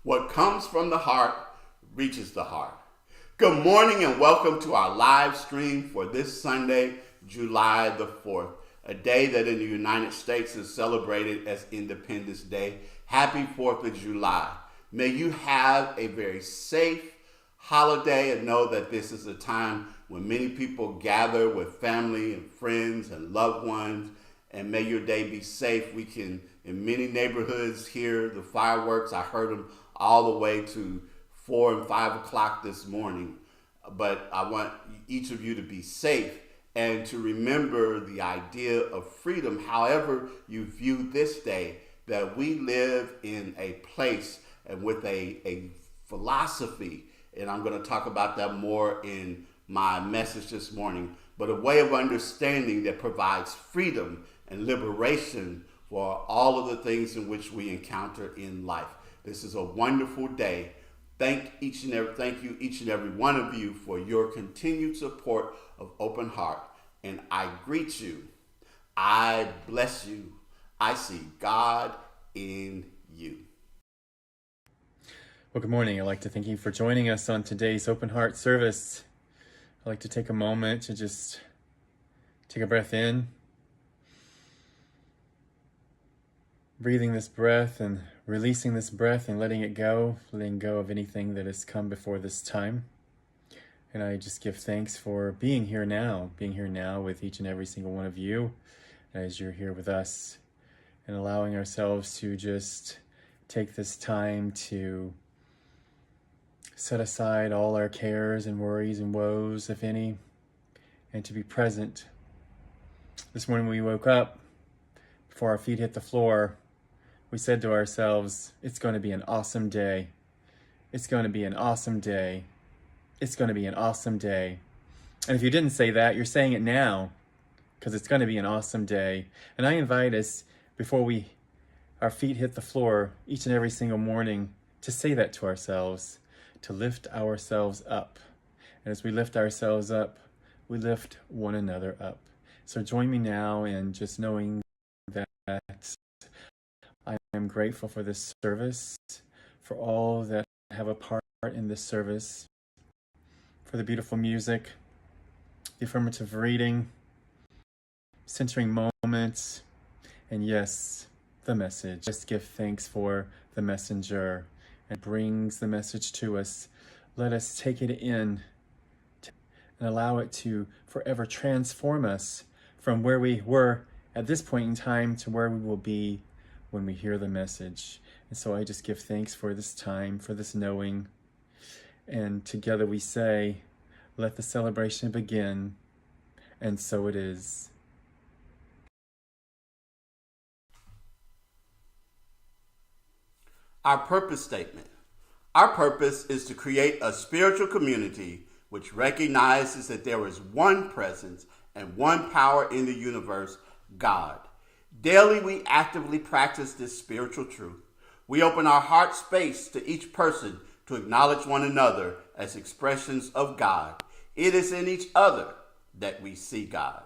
What comes from the heart reaches the heart. Good morning and welcome to our live stream for this Sunday, July the 4th, a day that in the United States is celebrated as Independence Day. Happy 4th of July. May you have a very safe holiday and know that this is a time when many people gather with family and friends and loved ones, and may your day be safe. We can, in many neighborhoods, hear the fireworks. I heard them all the way to 4 and 5 o'clock this morning. But I want each of you to be safe and to remember the idea of freedom, however you view this day, that we live in a place and with a philosophy, and I'm going to talk about that more in my message this morning, but a way of understanding that provides freedom and liberation for all of the things in which we encounter in life. This is a wonderful day. Thank you, each and every one of you, for your continued support of Open Heart. And I greet you. I bless you. I see God in you. Well, good morning. I'd like to thank you for joining us on today's Open Heart service. I'd like to take a moment to just take a breath in, breathing this breath and releasing this breath and letting go of anything that has come before this time. And I just give thanks for being here now with each and every single one of you as you're here with us, and allowing ourselves to just take this time to set aside all our cares and worries and woes, if any, and to be present. This morning we woke up, before our feet hit the floor, we said to ourselves, it's going to be an awesome day. It's going to be an awesome day. It's going to be an awesome day. And if you didn't say that, you're saying it now, because it's going to be an awesome day. And I invite us, before our feet hit the floor each and every single morning, to say that to ourselves, to lift ourselves up. And as we lift ourselves up, we lift one another up. So join me now in just knowing that I am grateful for this service, for all that have a part in this service, for the beautiful music, the affirmative reading, centering moments, and yes, the message. Just give thanks for the messenger and brings the message to us. Let us take it in and allow it to forever transform us from where we were at this point in time to where we will be when we hear the message. And so I just give thanks for this time, for this knowing. And together we say, let the celebration begin. And so it is. Our purpose statement. Our purpose is to create a spiritual community which recognizes that there is one presence and one power in the universe, God. Daily, we actively practice this spiritual truth. We open our heart space to each person to acknowledge one another as expressions of God. It is in each other that we see God.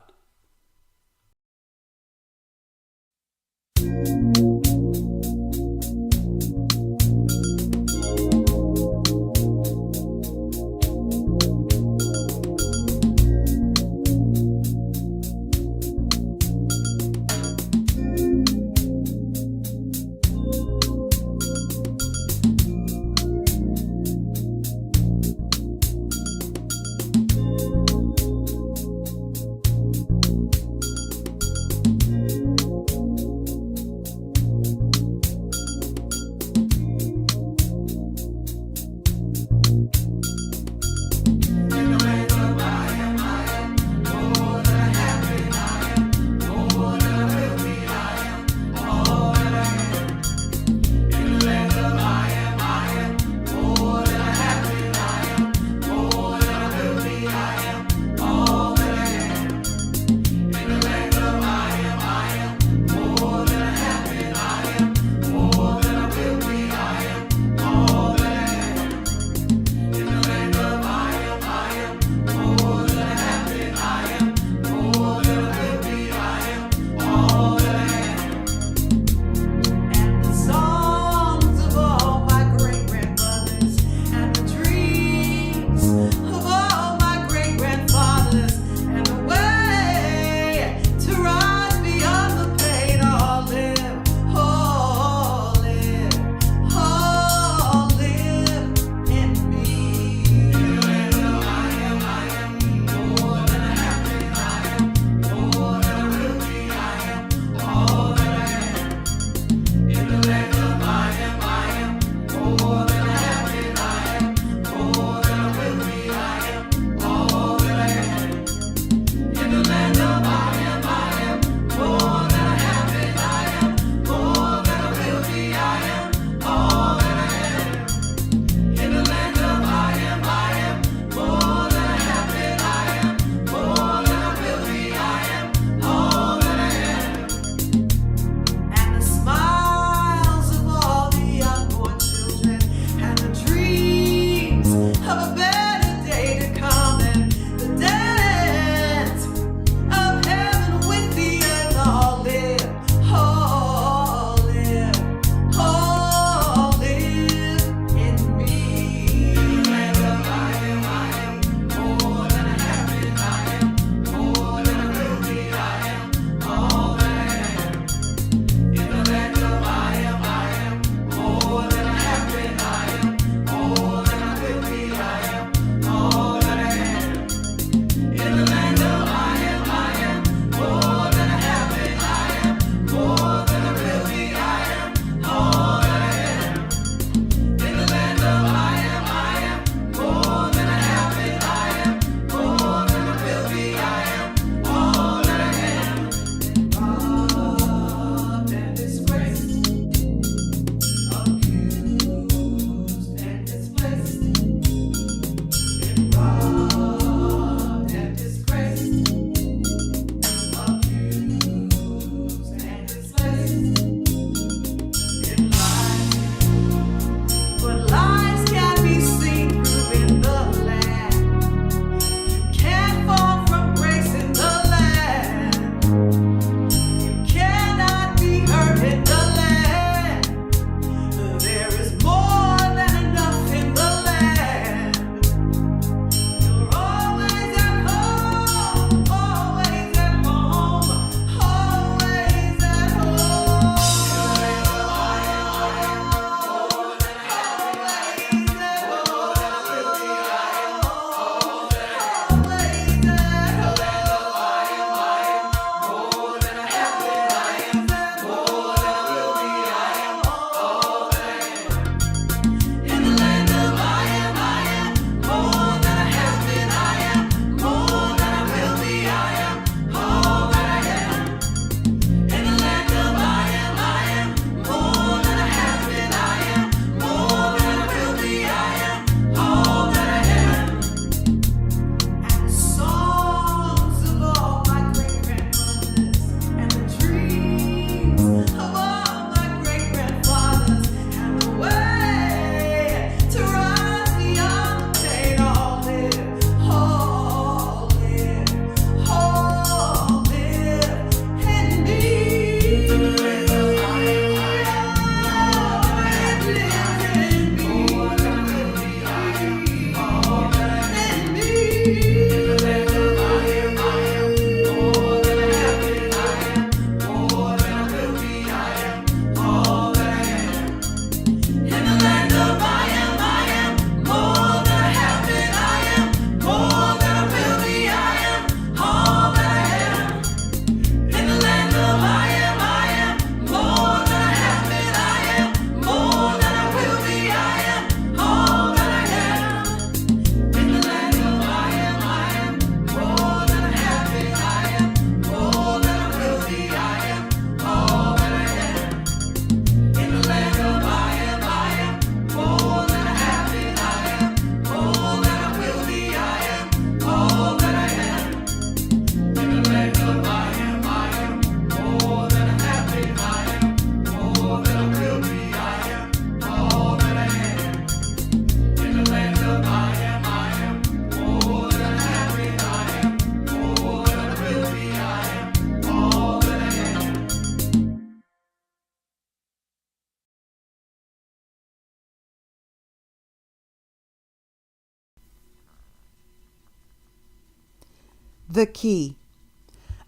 The key.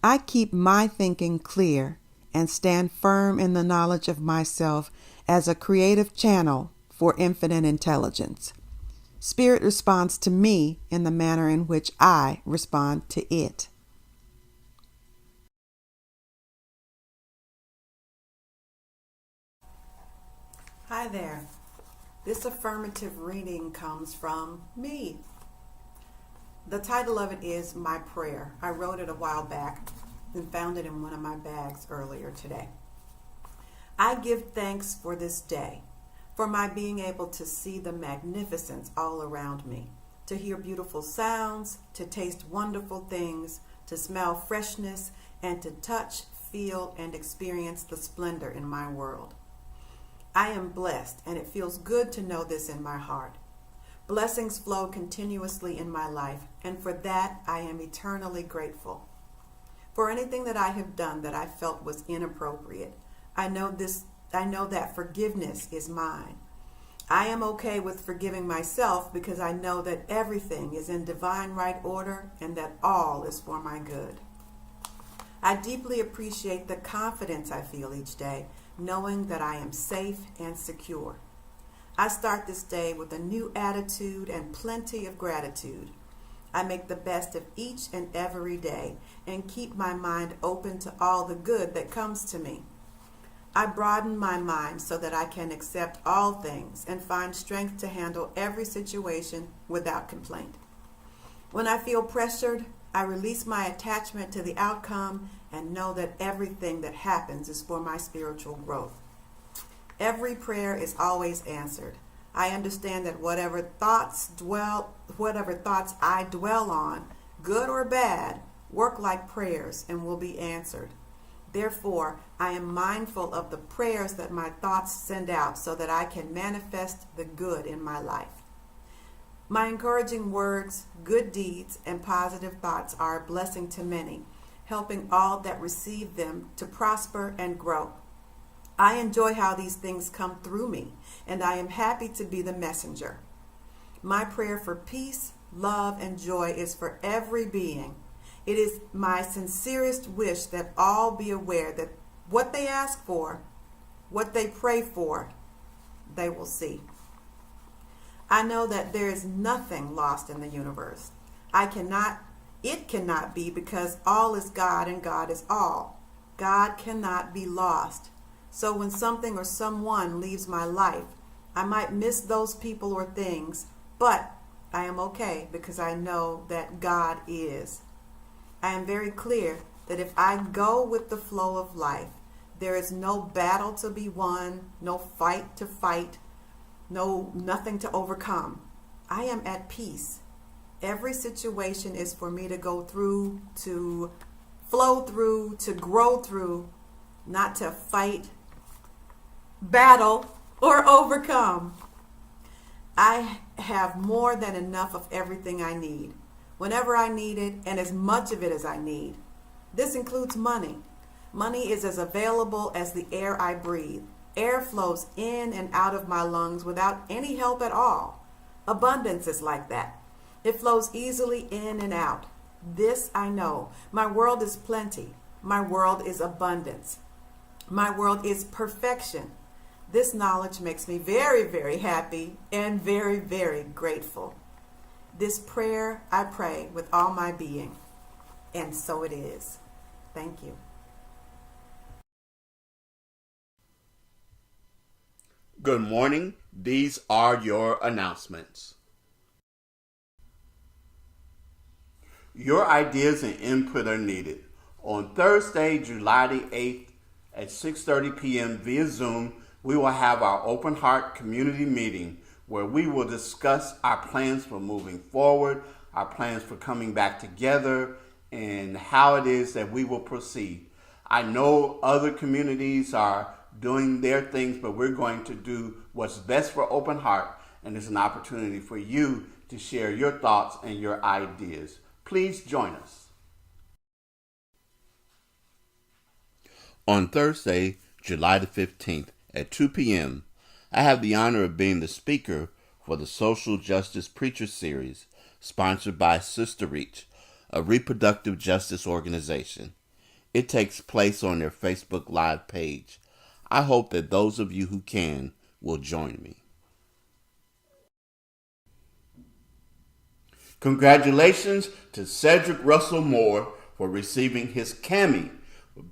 I keep my thinking clear and stand firm in the knowledge of myself as a creative channel for infinite intelligence. Spirit responds to me in the manner in which I respond to it. Hi there. This affirmative reading comes from me. The title of it is My Prayer. I wrote it a while back and found it in one of my bags earlier today. I give thanks for this day, for my being able to see the magnificence all around me, to hear beautiful sounds, to taste wonderful things, to smell freshness, and to touch, feel, and experience the splendor in my world. I am blessed, and it feels good to know this in my heart. Blessings flow continuously in my life, and for that I am eternally grateful. For anything that I have done that I felt was inappropriate, I know that forgiveness is mine. I am okay with forgiving myself because I know that everything is in divine right order and that all is for my good. I deeply appreciate the confidence I feel each day, knowing that I am safe and secure. I start this day with a new attitude and plenty of gratitude. I make the best of each and every day and keep my mind open to all the good that comes to me. I broaden my mind so that I can accept all things and find strength to handle every situation without complaint. When I feel pressured, I release my attachment to the outcome and know that everything that happens is for my spiritual growth. Every prayer is always answered. I understand that whatever thoughts I dwell on, good or bad, work like prayers and will be answered. Therefore, I am mindful of the prayers that my thoughts send out so that I can manifest the good in my life. My encouraging words, good deeds, and positive thoughts are a blessing to many, helping all that receive them to prosper and grow. I enjoy how these things come through me, and I am happy to be the messenger. My prayer for peace, love, and joy is for every being. It is my sincerest wish that all be aware that what they ask for, what they pray for, they will see. I know that there is nothing lost in the universe. It cannot be because all is God and God is all. God cannot be lost. So when something or someone leaves my life, I might miss those people or things, but I am okay because I know that God is. I am very clear that if I go with the flow of life, there is no battle to be won, no fight to fight, nothing to overcome. I am at peace. Every situation is for me to go through, to flow through, to grow through, not to fight, battle, or overcome. I have more than enough of everything I need, whenever I need it, and as much of it as I need. This includes money. Money is as available as the air I breathe. Air flows in and out of my lungs without any help at all. Abundance is like that. It flows easily in and out. This I know. My world is plenty. My world is abundance. My world is perfection. This knowledge makes me very, very happy and very, very grateful. This prayer I pray with all my being, and so it is. Thank you. Good morning. These are your announcements. Your ideas and input are needed. On Thursday, July the 8th at 6:30 p.m. via Zoom, we will have our Open Heart community meeting where we will discuss our plans for moving forward, our plans for coming back together, and how it is that we will proceed. I know other communities are doing their things, but we're going to do what's best for Open Heart, and it's an opportunity for you to share your thoughts and your ideas. Please join us. On Thursday, July the 15th at 2 p.m., I have the honor of being the speaker for the Social Justice Preacher Series, sponsored by Sister Reach, a reproductive justice organization. It takes place on their Facebook Live page. I hope that those of you who can will join me. Congratulations to Cedric Russell Moore for receiving his Cammy,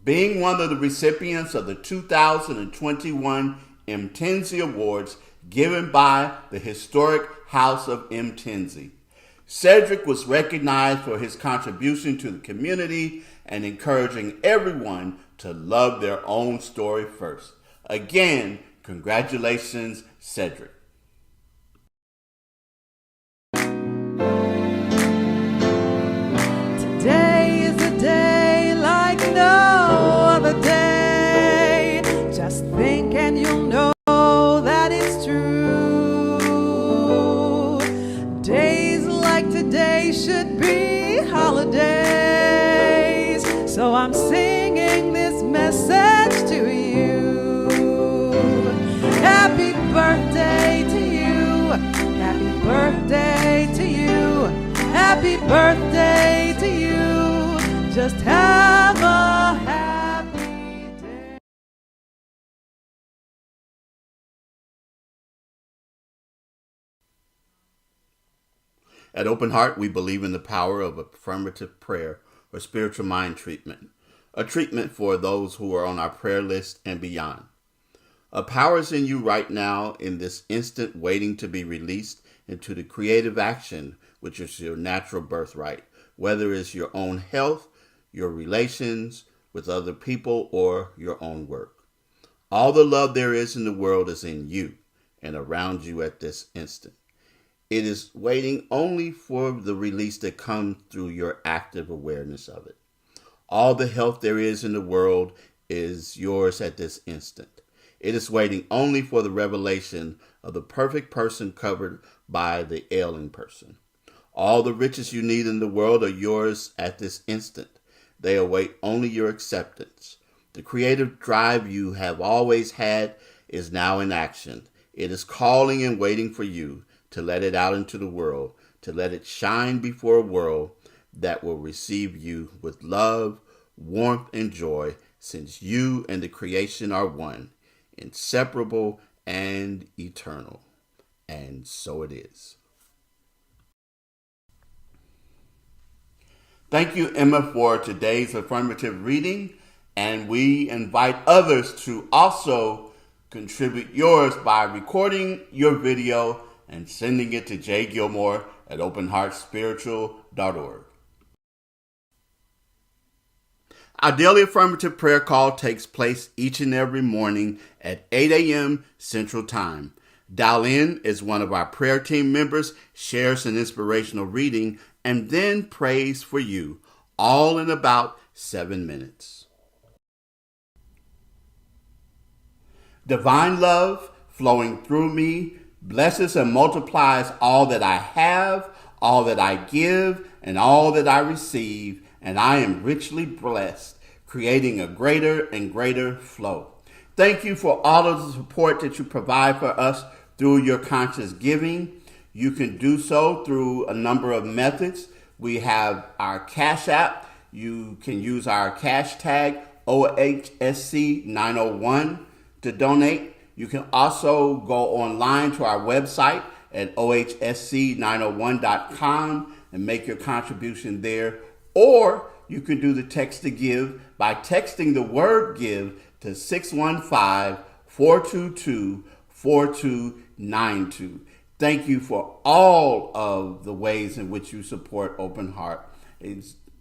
being one of the recipients of the 2021 MTenzie Awards given by the historic House of MTenzie. Cedric was recognized for his contribution to the community and encouraging everyone to love their own story first. Again, congratulations, Cedric. Today is a day like no other day. Just think and you'll know that it's true. Days like today should be holidays. So I'm singing this message to you. Happy birthday to you. Happy birthday to you. Happy birthday to you. Just have a happy day. At Open Heart, we believe in the power of affirmative prayer or spiritual mind treatment, a treatment for those who are on our prayer list and beyond. A power is in you right now in this instant, waiting to be released into the creative action, which is your natural birthright, whether it's your own health, your relations with other people, or your own work. All the love there is in the world is in you and around you at this instant. It is waiting only for the release that comes through your active awareness of it. All the health there is in the world is yours at this instant. It is waiting only for the revelation of the perfect person covered by the ailing person. All the riches you need in the world are yours at this instant. They await only your acceptance. The creative drive you have always had is now in action. It is calling and waiting for you to let it out into the world, to let it shine before a world that will receive you with love, warmth, and joy, since you and the creation are one, inseparable and eternal. And so it is. Thank you, Emma, for today's affirmative reading, and we invite others to also contribute yours by recording your video and sending it to Jay Gilmore at Openheartspiritual.org. Our daily affirmative prayer call takes place each and every morning at 8 a.m. Central Time. Dial in as one of our prayer team members shares an inspirational reading and then prays for you, all in about 7 minutes. Divine love flowing through me blesses and multiplies all that I have, all that I give, and all that I receive, and I am richly blessed, creating a greater and greater flow. Thank you for all of the support that you provide for us through your conscious giving. You can do so through a number of methods. We have our Cash App. You can use our cash tag OHSC901 to donate. You can also go online to our website at ohsc901.com and make your contribution there. Or you can do the text to give by texting the word give to 615-422-4292. Thank you for all of the ways in which you support Open Heart.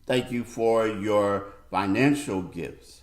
Thank you for your financial gifts.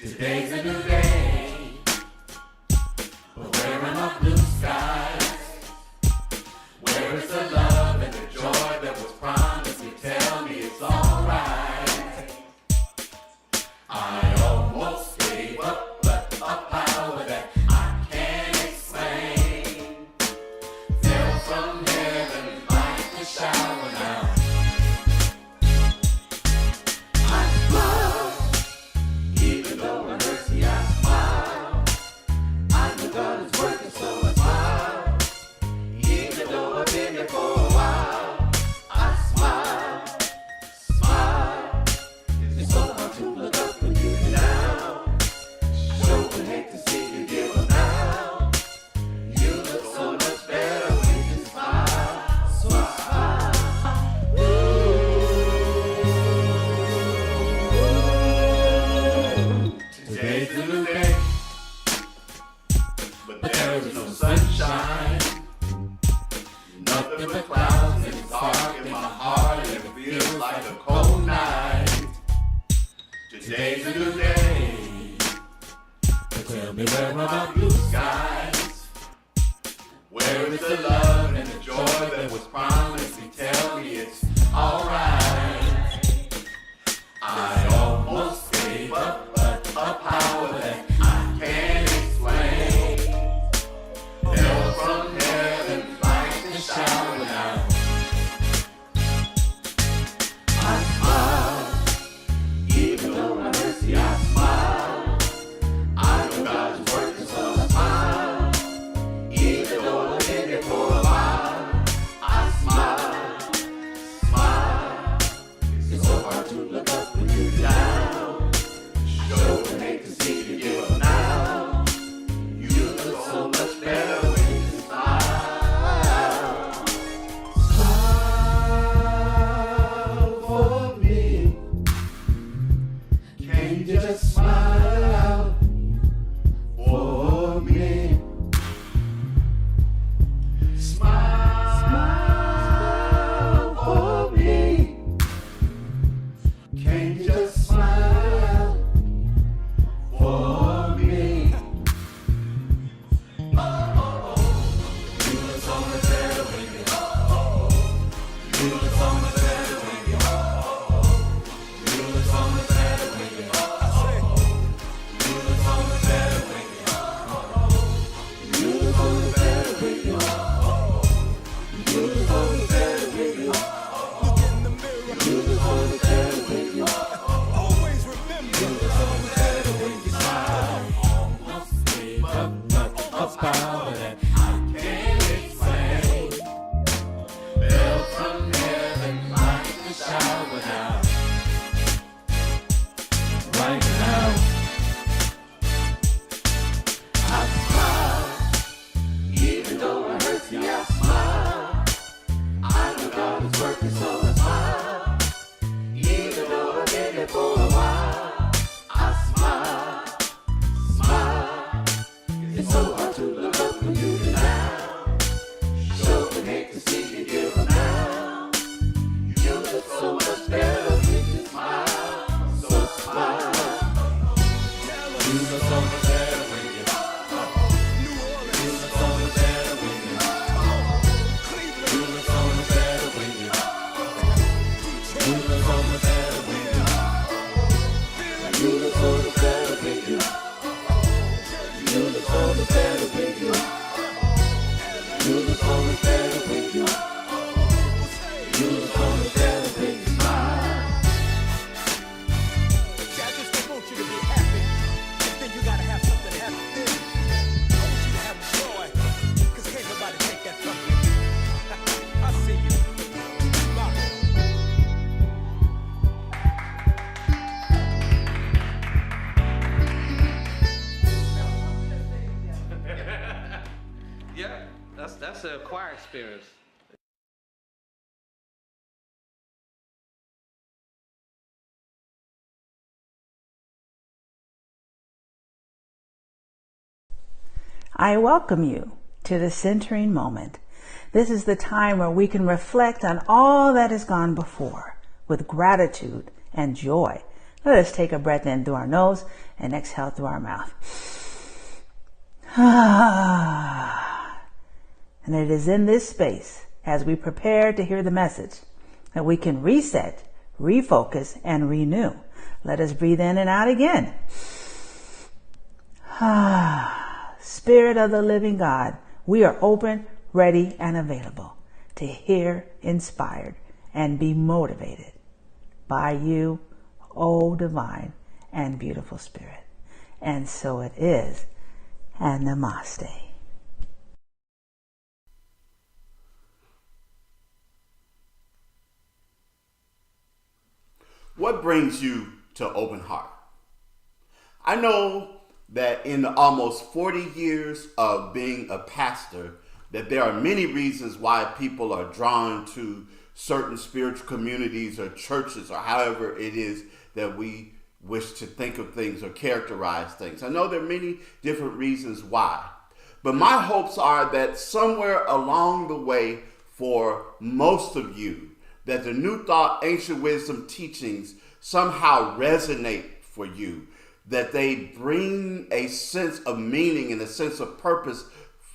Today's a new day, but where are my blue skies? Where is the love? but there is no sunshine. Nothing but clouds and it's dark in my heart and it feels like a cold night. Today's a new day. Tell me where are my blue skies? Where is the love and the joy that was promised? You tell me it's alright. I almost gave up, but a power that I can't explain fell from heaven like a shower now. I smile, even though I mercy, I smile. I know God's working, so I smile. Even though I've been here for a while, I smile, smile. It's so hard to look up when you're down. Sure would hate to see you give up now. You look so much better when you smile. Smile for me. Can you just smile for me? Smile, smile for me. Can you just smile for me? You look so much better when you look so much better when you look so much better when you look so much better when you look so much better when you look so much better when you look in the mirror. You look so much better when you always remember. You look so much better when you smile. Almost gave up, but a power that I can't explain fell from heaven like a shower now. Right now, I smile. Even though I hurt you, I smile. I know God is working, so I smile. Even though I've been here for a while, I smile, smile. It's so hard to look up when you're down. Sure would hate to see you give up now. You look so much better when you smile, so smile. You look so much better when you look so much better when you look so much better when you look so much better when you look so much better when you look so much better when you look so much better when you look so much better when you smile. I just don't want you to be happy, and then you gotta have something happen. I want you to have joy, 'cause can't nobody take that from you. I see you. Rock it. Yeah, that's an acquired experience. I welcome you to the centering moment. This is the time where we can reflect on all that has gone before with gratitude and joy. Let us take a breath in through our nose and exhale through our mouth. And it is in this space, as we prepare to hear the message, that we can reset, refocus, and renew. Let us breathe in and out again. Spirit of the living God, we are open, ready, and available to hear, inspired, and be motivated by you, O divine and beautiful Spirit. And so it is, and namaste. What brings you to Open Heart? I know that in the almost 40 years of being a pastor, that there are many reasons why people are drawn to certain spiritual communities or churches or however it is that we wish to think of things or characterize things. I know there are many different reasons why, But my hopes are that somewhere along the way for most of you, that the New Thought, Ancient Wisdom teachings somehow resonate for you, that they bring a sense of meaning and a sense of purpose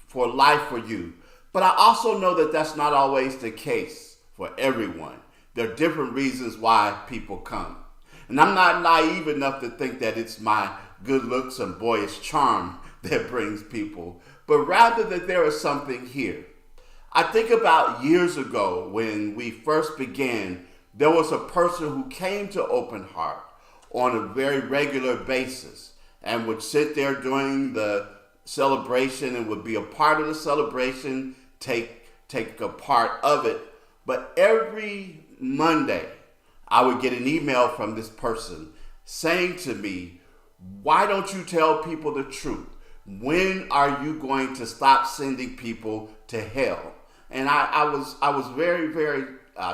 for life for you. But I also know that that's not always the case for everyone. There are different reasons why people come. And I'm not naive enough to think that it's my good looks and boyish charm that brings people, but rather that there is something here. I think about years ago when we first began, there was a person who came to Open Heart on a very regular basis and would sit there during the celebration and would be a part of the celebration, take a part of it. But every Monday, I would get an email from this person saying to me, why don't you tell people the truth? When are you going to stop sending people to hell? And I was very, very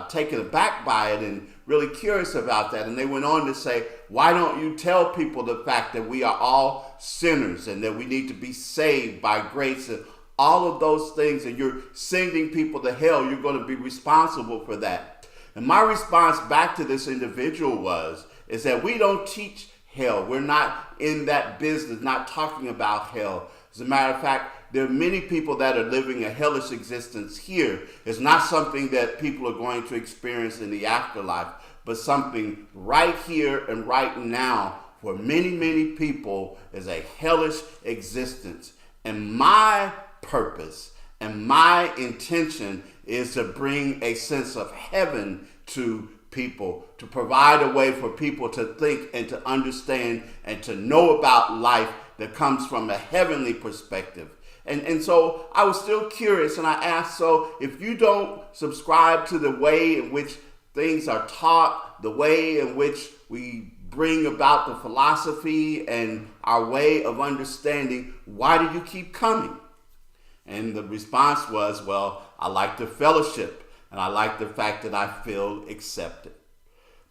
taken aback by it and really curious about that. And they went on to say, why don't you tell people the fact that we are all sinners and that we need to be saved by grace and all of those things, and you're sending people to hell, you're going to be responsible for that. And my response back to this individual is that we don't teach hell. We're not in that business, not talking about hell. As a matter of fact, there are many people that are living a hellish existence here. It's not something that people are going to experience in the afterlife, but something right here and right now for many, many people is a hellish existence. And my purpose and my intention is to bring a sense of heaven to people, to provide a way for people to think and to understand and to know about life that comes from a heavenly perspective. And so I was still curious, and I asked, so if you don't subscribe to the way in which things are taught, the way in which we bring about the philosophy and our way of understanding, why do you keep coming? And the response was, well, I like the fellowship, and I like the fact that I feel accepted.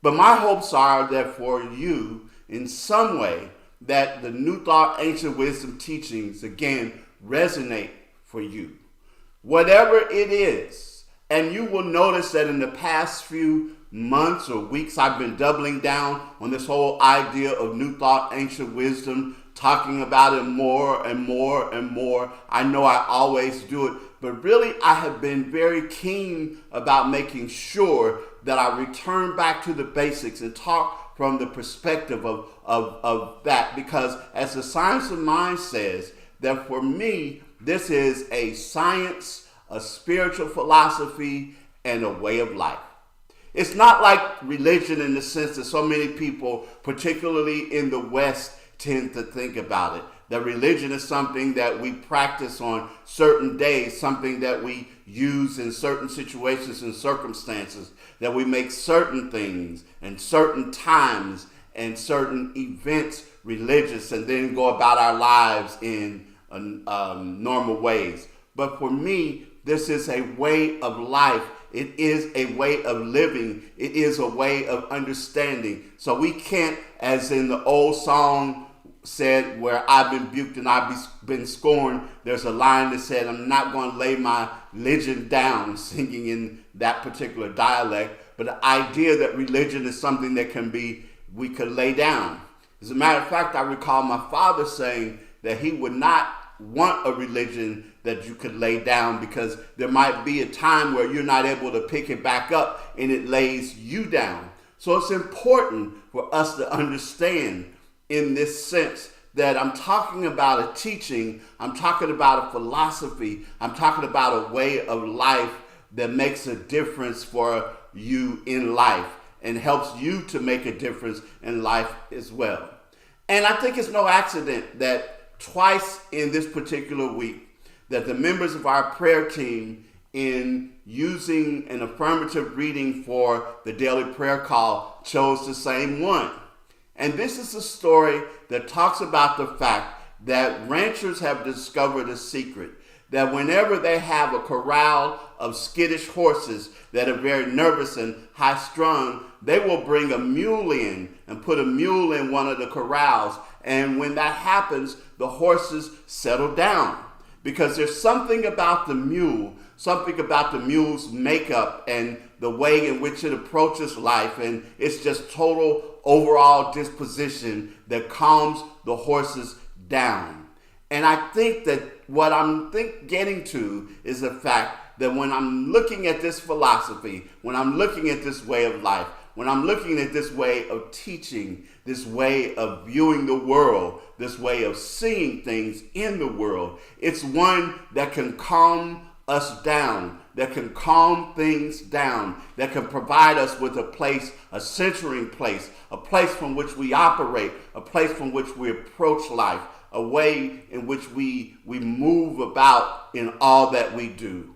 But my hopes are that for you, in some way, that the New Thought, Ancient Wisdom teachings, again, resonate for you. Whatever it is, and you will notice that in the past few months or weeks, I've been doubling down on this whole idea of New Thought, Ancient Wisdom, talking about it more and more and more. I know I always do it, but really I have been very keen about making sure that I return back to the basics and talk from the perspective of that, because as the Science of Mind says, that for me, this is a science, a spiritual philosophy, and a way of life. It's not like religion in the sense that so many people, particularly in the West, tend to think about it. That religion is something that we practice on certain days, something that we use in certain situations and circumstances, that we make certain things and certain times and certain events religious and then go about our lives in normal ways. But for me, this is a way of life. It is a way of living. It is a way of understanding. So we can't, as in the old song said, where I've been buked and I've been scorned, there's a line that said, I'm not going to lay my religion down, singing in that particular dialect. But the idea that religion is something that we could lay down. As a matter of fact, I recall my father saying that he would not want a religion that you could lay down, because there might be a time where you're not able to pick it back up and it lays you down. So it's important for us to understand in this sense that I'm talking about a teaching, I'm talking about a philosophy, I'm talking about a way of life that makes a difference for you in life and helps you to make a difference in life as well. And I think it's no accident that twice in this particular week that the members of our prayer team, in using an affirmative reading for the daily prayer call, chose the same one. And this is a story that talks about the fact that ranchers have discovered a secret, that whenever they have a corral of skittish horses that are very nervous and high-strung, they will bring a mule in and put a mule in one of the corrals. And when that happens, the horses settle down. because there's something about the mule, something about the mule's makeup and the way in which it approaches life, and it's just total overall disposition that calms the horses down. And I think that what I'm getting to is the fact that when I'm looking at this philosophy, when I'm looking at this way of life, when I'm looking at this way of teaching, this way of viewing the world, this way of seeing things in the world, it's one that can calm us down, that can calm things down, that can provide us with a place, a centering place, a place from which we operate, a place from which we approach life, a way in which we move about in all that we do.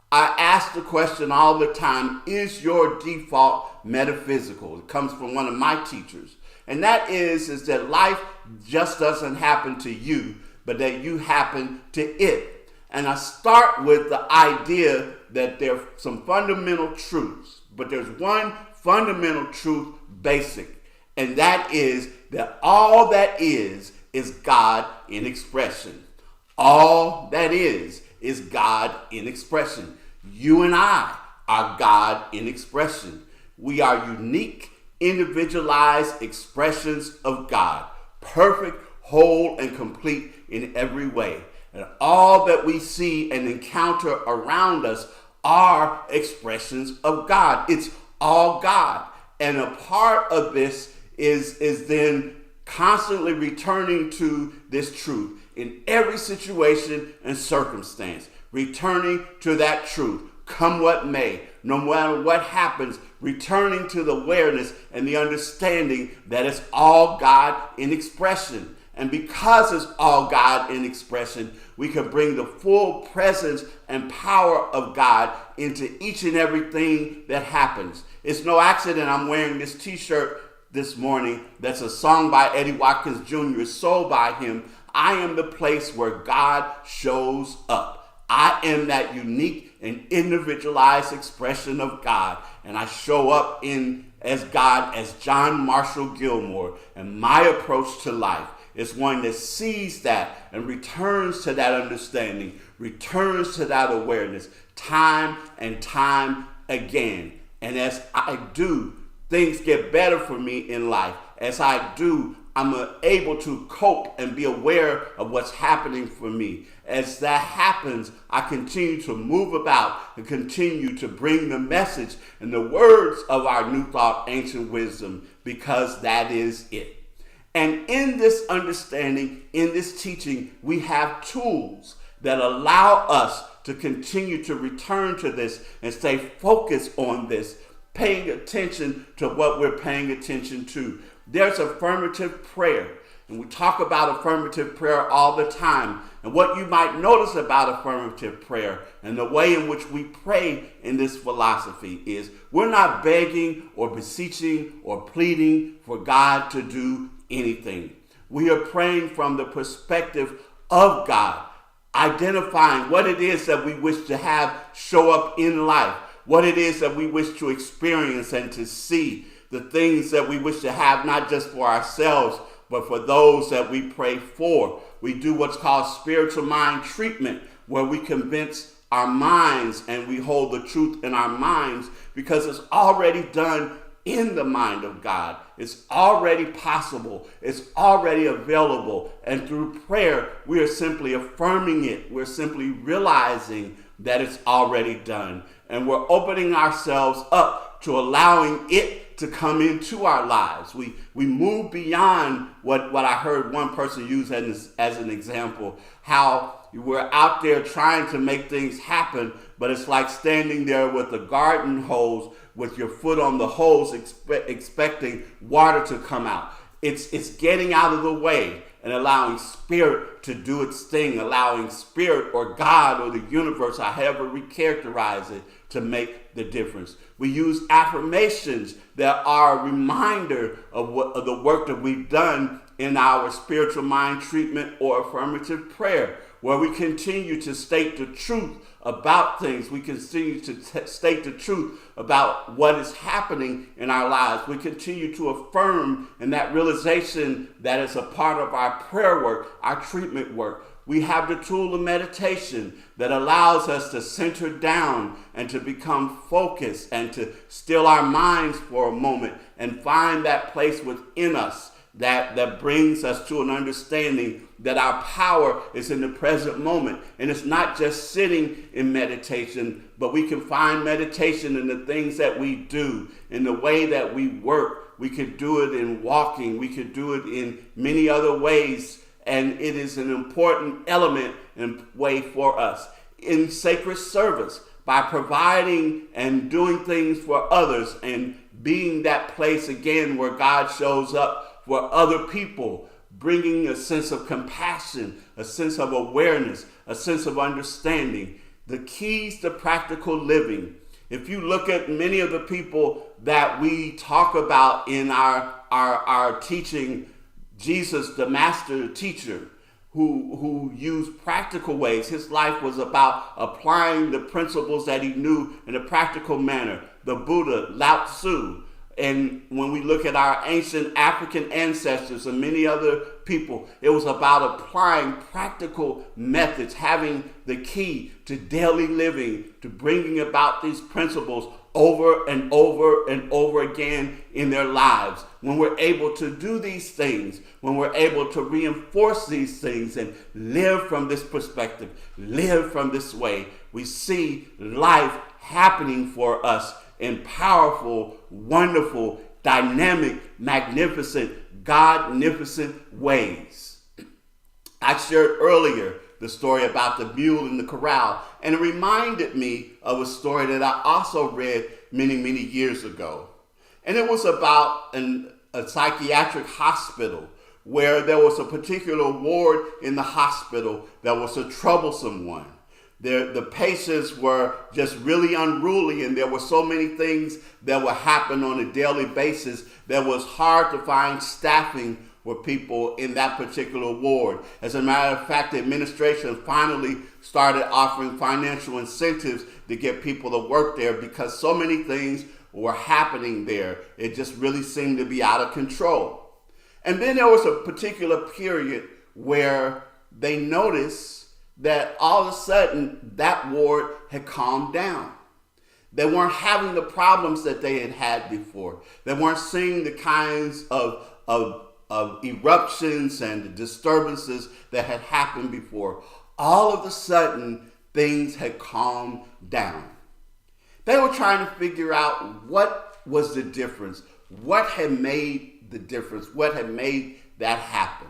I ask the question all the time, is your default metaphysical? It comes from one of my teachers. And that is that life just doesn't happen to you, but that you happen to it. And I start with the idea that there are some fundamental truths, but there's one fundamental truth basic, and that is that all that is God in expression. All that is God in expression. You and I are God in expression. We are unique, individualized expressions of God, perfect, whole, and complete in every way. And all that we see and encounter around us are expressions of God. It's all God. And a part of this is then constantly returning to this truth in every situation and circumstance, returning to that truth, come what may, no matter what happens, returning to the awareness and the understanding that it's all God in expression. And because it's all God in expression, we can bring the full presence and power of God into each and everything that happens. It's no accident I'm wearing this t-shirt this morning that's a song by Eddie Watkins Jr., sold by him. I am the place where God shows up. I am that unique and individualized expression of God, and I show up as God, as John Marshall Gilmore. And my approach to life is one that sees that and returns to that understanding, returns to that awareness time and time again. And as I do, things get better for me in life. As I do, I'm able to cope and be aware of what's happening for me. As that happens, I continue to move about and continue to bring the message and the words of our New Thought Ancient Wisdom, because that is it. And in this understanding, in this teaching, we have tools that allow us to continue to return to this and stay focused on this, paying attention to what we're paying attention to. There's affirmative prayer, and we talk about affirmative prayer all the time. And what you might notice about affirmative prayer and the way in which we pray in this philosophy is we're not begging or beseeching or pleading for God to do anything. We are praying from the perspective of God, identifying what it is that we wish to have show up in life, what it is that we wish to experience and to see, the things that we wish to have, not just for ourselves, but for those that we pray for. We do what's called spiritual mind treatment, where we convince our minds and we hold the truth in our minds because it's already done in the mind of God. It's already possible. It's already available. And through prayer, we are simply affirming it. We're simply realizing that it's already done. And we're opening ourselves up to allowing it to come into our lives. We move beyond what I heard one person use as an example, how we're out there trying to make things happen, but it's like standing there with a garden hose with your foot on the hose expecting water to come out. It's getting out of the way and allowing spirit to do its thing, allowing spirit or God or the universe, however we characterize it, to make the difference. We use affirmations that are a reminder of the work that we've done in our spiritual mind treatment or affirmative prayer, where we continue to state the truth about things. We continue to state the truth about what is happening in our lives. We continue to affirm in that realization that is a part of our prayer work, our treatment work. we have the tool of meditation that allows us to center down and to become focused and to still our minds for a moment and find that place within us that brings us to an understanding that our power is in the present moment. And it's not just sitting in meditation, but we can find meditation in the things that we do, in the way that we work. We could do it in walking. We could do it in many other ways. And it is an important element and way for us. In sacred service, by providing and doing things for others and being that place again where God shows up for other people, bringing a sense of compassion, a sense of awareness, a sense of understanding. The keys to practical living. If you look at many of the people that we talk about in our teaching, Jesus, the master teacher, who used practical ways. His life was about applying the principles that he knew in a practical manner. The Buddha, Lao Tzu. And when we look at our ancient African ancestors and many other people, it was about applying practical methods, having the key to daily living, to bringing about these principles over and over and over again in their lives. When we're able to do these things, when we're able to reinforce these things and live from this perspective, live from this way, we see life happening for us in powerful, wonderful, dynamic, magnificent, God-nificent ways. I shared earlier the story about the mule in the corral, and it reminded me of a story that I also read many, many years ago. And it was about a psychiatric hospital where there was a particular ward in the hospital that was a troublesome one. The patients were just really unruly, and there were so many things that would happen on a daily basis that was hard to find staffing for people in that particular ward. As a matter of fact, the administration finally started offering financial incentives to get people to work there because so many things were happening there. It just really seemed to be out of control. And then there was a particular period where they noticed that all of a sudden that ward had calmed down. They weren't having the problems that they had had before. They weren't seeing the kinds of eruptions and disturbances that had happened before. All of a sudden, things had calmed down. They were trying to figure out what was the difference, what had made the difference, what had made that happen.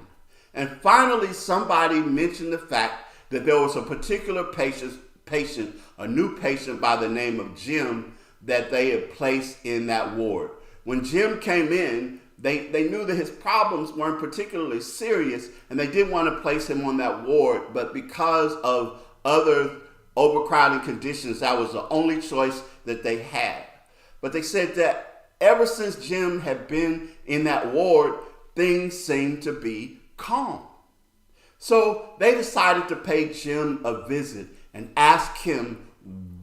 And finally, somebody mentioned the fact that there was a particular patient, a new patient by the name of Jim, that they had placed in that ward. When Jim came in, they knew that his problems weren't particularly serious, and they did want to place him on that ward, but because of other overcrowding conditions, that was the only choice that they had. But they said that ever since Jim had been in that ward, things seemed to be calm. So they decided to pay Jim a visit and ask him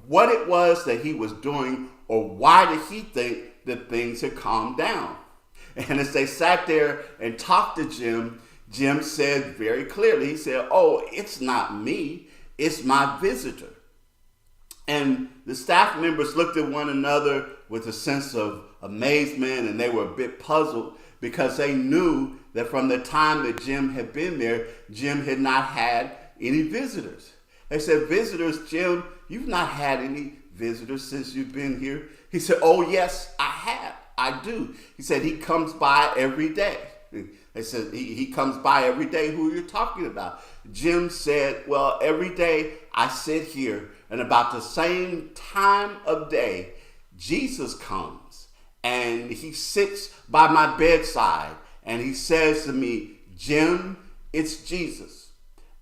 what it was that he was doing, or why did he think that things had calmed down. And as they sat there and talked to Jim, Jim said very clearly, he said, "Oh, it's not me, it's my visitor." And the staff members looked at one another with a sense of amazement, and they were a bit puzzled because they knew that from the time that Jim had been there, Jim had not had any visitors. They said, "Visitors, Jim, you've not had any visitors since you've been here?" He said, "Oh, yes, I have. I do." He said, "He comes by every day." They said, he comes by every day. Who are you talking about? Jim said, "Well, every day I sit here, and about the same time of day, Jesus comes, and he sits by my bedside, and he says to me, 'Jim, it's Jesus.'"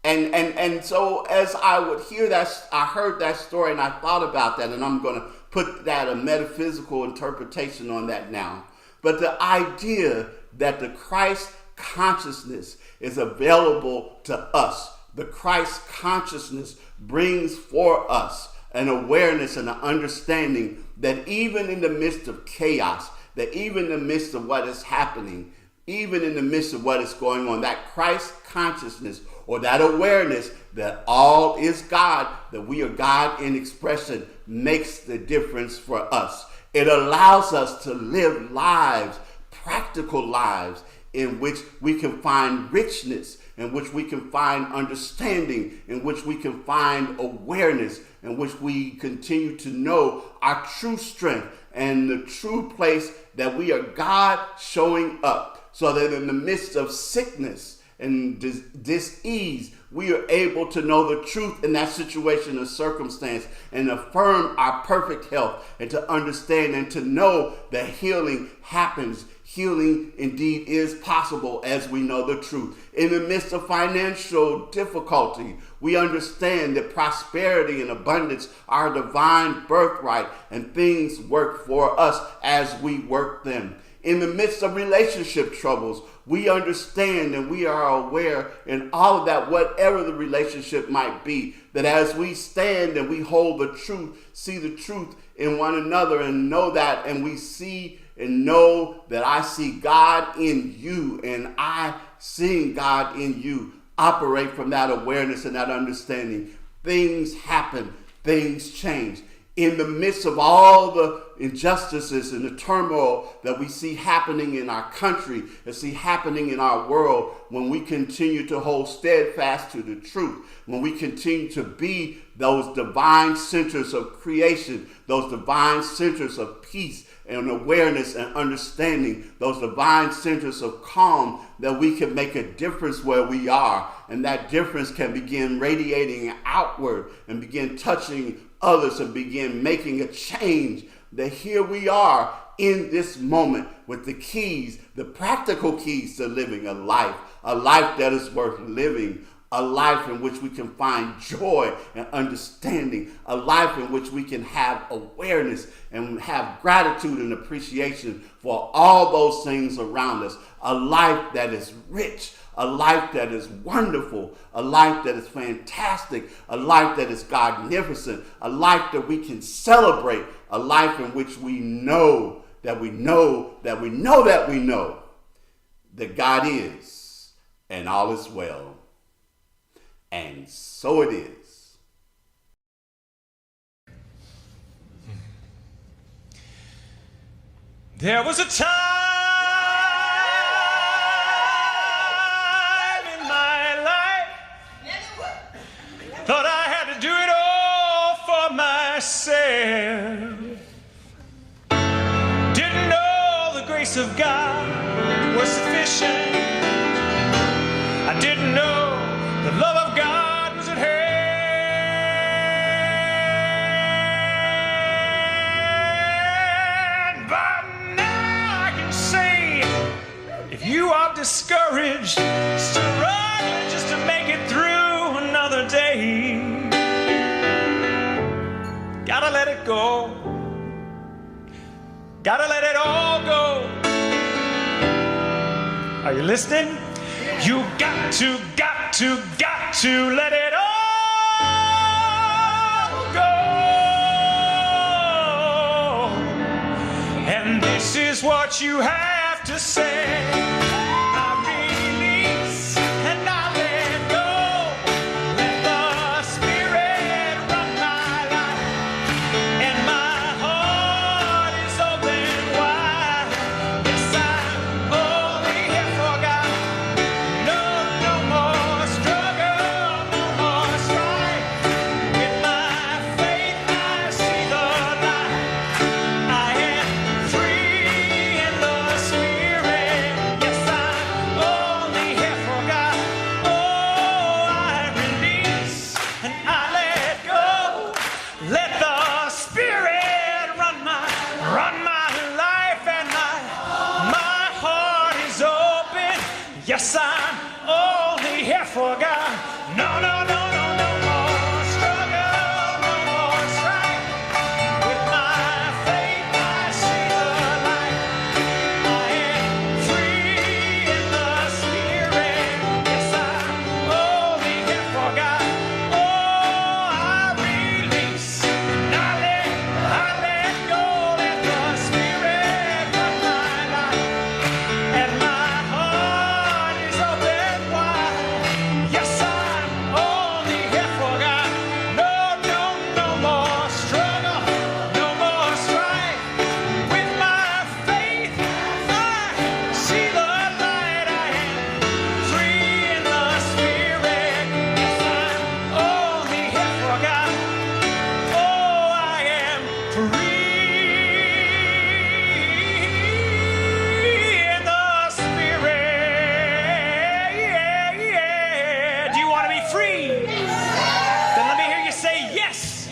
And so as I would hear that, I heard that story and I thought about that, and I'm going to put that a metaphysical interpretation on that now. But the idea that the Christ consciousness is available to us, the Christ consciousness brings for us an awareness and an understanding that even in the midst of chaos, that even in the midst of what is happening, even in the midst of what is going on, that Christ consciousness or that awareness that all is God, that we are God in expression, makes the difference for us. It allows us to live lives, practical lives, in which we can find richness, in which we can find understanding, in which we can find awareness, in which we continue to know our true strength and the true place that we are God showing up, so that in the midst of sickness and dis-ease, we are able to know the truth in that situation or circumstance and affirm our perfect health, and to understand and to know that healing happens. Healing indeed is possible as we know the truth. In the midst of financial difficulty, we understand that prosperity and abundance are a divine birthright, and things work for us as we work them. In the midst of relationship troubles, we understand and we are aware in all of that, whatever the relationship might be, that as we stand and we hold the truth, see the truth in one another and know that, and we see and know that I see God in you and I seeing God in you, operate from that awareness and that understanding. Things happen, things change. In the midst of all the injustices and the turmoil that we see happening in our country, that see happening in our world, when we continue to hold steadfast to the truth, when we continue to be those divine centers of creation, those divine centers of peace and awareness and understanding, those divine centers of calm, that we can make a difference where we are, and that difference can begin radiating outward and begin touching others and begin making a change. That here we are in this moment with the keys, the practical keys to living a life that is worth living, a life in which we can find joy and understanding, a life in which we can have awareness and have gratitude and appreciation for all those things around us, a life that is rich, a life that is wonderful, a life that is fantastic, a life that is magnificent, a life that we can celebrate, a life in which we know that we know that we know that we know that God is, and all is well. And so it is. There was a time in my life, thought I had to do it all for myself. Didn't know the grace of God was sufficient. I didn't know the love of God was at hand. But now I can say, if you are discouraged, struggling just to make it through another day, gotta let it go. Gotta let it all go. Are you listening? You got to let it all go. And this is what you have to say. I release and I let go. Let the Spirit run my life, and my heart is open wide. Yes, I'm only here for God. No more struggle, no more strife. With my faith I see the light. I am free in the Spirit.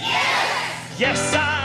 Yes, I